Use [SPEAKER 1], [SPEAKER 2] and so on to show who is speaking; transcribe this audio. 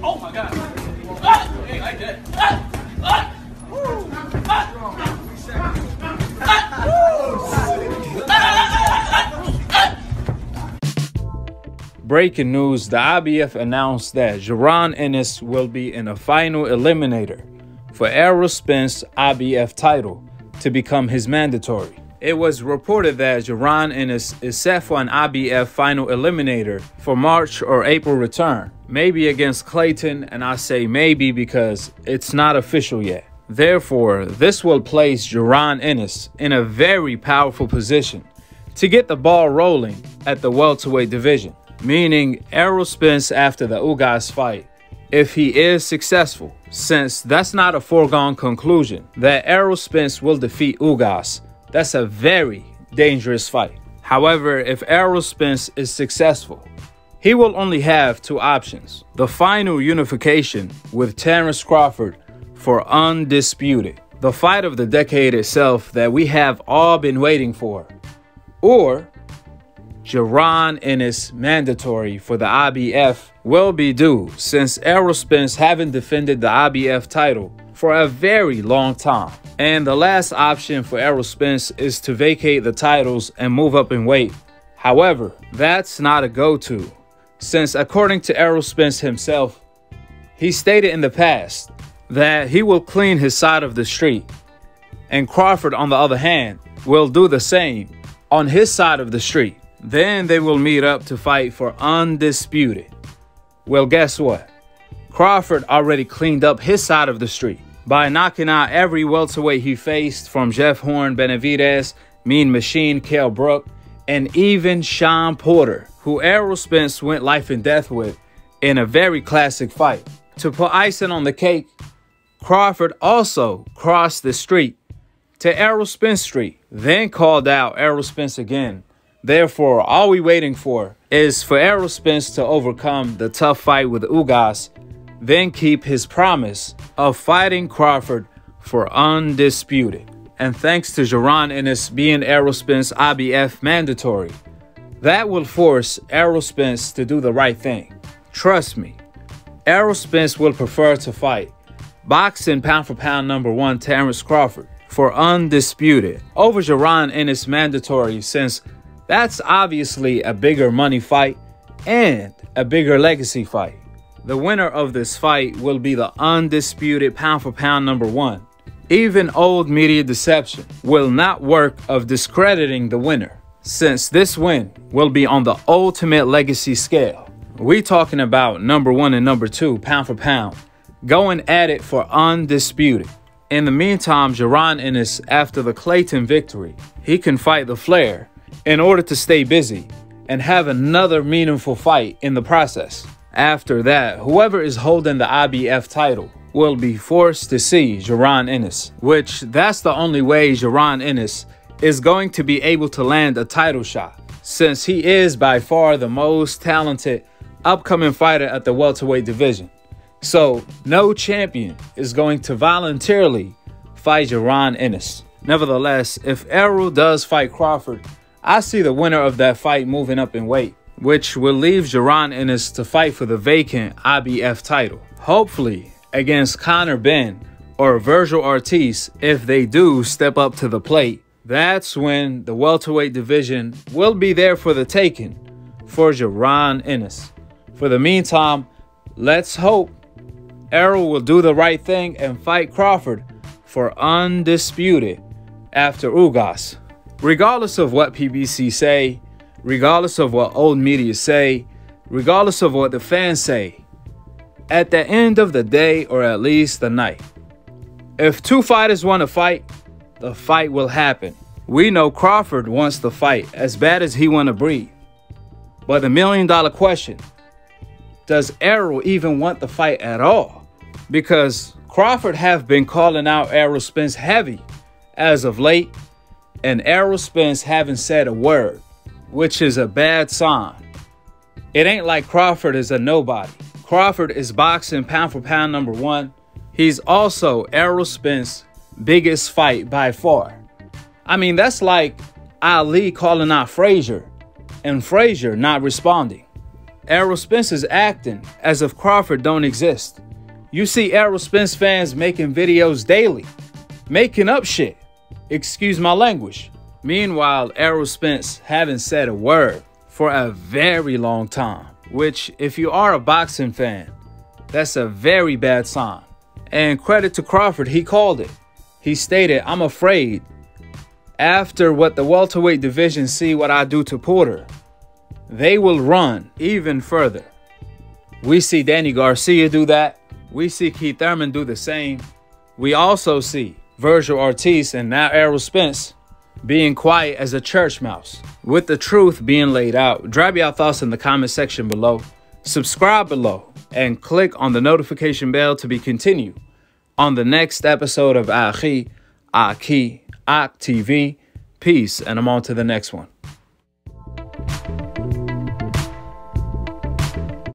[SPEAKER 1] Oh my God. Ah! Hey, like that. Ah! Ah!
[SPEAKER 2] Breaking news, the IBF announced that Jaron Ennis will be in a final eliminator for Errol Spence IBF title to become his mandatory. It was reported that Jaron Ennis is set for an IBF final eliminator for March or April return, maybe against Clayton, and I say maybe because it's not official yet. Therefore, this will place Jaron Ennis in a very powerful position to get the ball rolling at the welterweight division, meaning Errol Spence after the Ugas fight, if he is successful, since that's not a foregone conclusion that Errol Spence will defeat Ugas. That's a very dangerous fight. However, if Errol Spence is successful, he will only have two options: the final unification with Terence Crawford for Undisputed, the fight of the decade itself that we have all been waiting for, or Jaron Ennis mandatory for the IBF will be due, since Errol Spence haven't defended the IBF title for a very long time. And the last option for Errol Spence is to vacate the titles and move up in weight. However, that's not a go-to, since according to Errol Spence himself, he stated in the past that he will clean his side of the street, and Crawford, on the other hand, will do the same on his side of the street. Then they will meet up to fight for Undisputed. Well, guess what? Crawford already cleaned up his side of the street by knocking out every welterweight he faced, from Jeff Horn, Benavidez, Mean Machine, Kell Brook, and even Sean Porter, who Errol Spence went life and death with in a very classic fight. To put icing on the cake, Crawford also crossed the street to Errol Spence Street, then called out Errol Spence again. Therefore, all we're waiting for is for Errol Spence to overcome the tough fight with Ugas, then keep his promise of fighting Crawford for Undisputed. And thanks to Jaron Ennis being Errol Spence IBF mandatory, that will force Errol Spence to do the right thing. Trust me, Errol Spence will prefer to fight boxing pound for pound #1 Terence Crawford for Undisputed over Jaron Ennis mandatory, since that's obviously a bigger money fight and a bigger legacy fight. The winner of this fight will be the undisputed pound for pound #1. Even old media deception will not work of discrediting the winner, since this win will be on the ultimate legacy scale. We talking about #1 and #2 pound for pound going at it for Undisputed. In the meantime, Jaron Ennis, after the Clayton victory, he can fight the Flair in order to stay busy and have another meaningful fight in the process. After that, whoever is holding the IBF title will be forced to see Jaron Ennis, which that's the only way Jaron Ennis is going to be able to land a title shot, since he is by far the most talented upcoming fighter at the welterweight division. So no champion is going to voluntarily fight Jaron Ennis. Nevertheless, if Errol does fight Crawford, I see the winner of that fight moving up in weight, which will leave Jaron Ennis to fight for the vacant IBF title, hopefully against Conor Benn or Virgil Ortiz if they do step up to the plate. That's when the welterweight division will be there for the taking for Jaron Ennis. For the meantime, let's hope Errol will do the right thing and fight Crawford for Undisputed after Ugas. Regardless of what PBC say, regardless of what old media say, regardless of what the fans say, at the end of the day, or at least the night, if two fighters want to fight, the fight will happen. We know Crawford wants the fight as bad as he want to breathe. But the million-dollar question, does Errol even want the fight at all? Because Crawford have been calling out Errol Spence heavy as of late, and Errol Spence haven't said a word, which is a bad sign. It ain't like Crawford is a nobody. Crawford is boxing pound for pound #1. He's also Errol Spence's biggest fight by far. I mean, that's like Ali calling out Frazier and Frazier not responding. Errol Spence is acting as if Crawford don't exist. You see Errol Spence fans making videos daily, making up shit. Excuse my language. Meanwhile, Errol Spence haven't said a word for a very long time, which, if you are a boxing fan, that's a very bad sign. And credit to Crawford, he called it. He stated, "I'm afraid after what the welterweight division see what I do to Porter, they will run even further." We see Danny Garcia do that. We see Keith Thurman do the same. We also see Virgil Ortiz and now Errol Spence being quiet as a church mouse, with the truth being laid out. Drop your thoughts in the comment section below. Subscribe below and click on the notification bell to be continued on the next episode of Akhi, TV. Peace, and I'm on to the next one.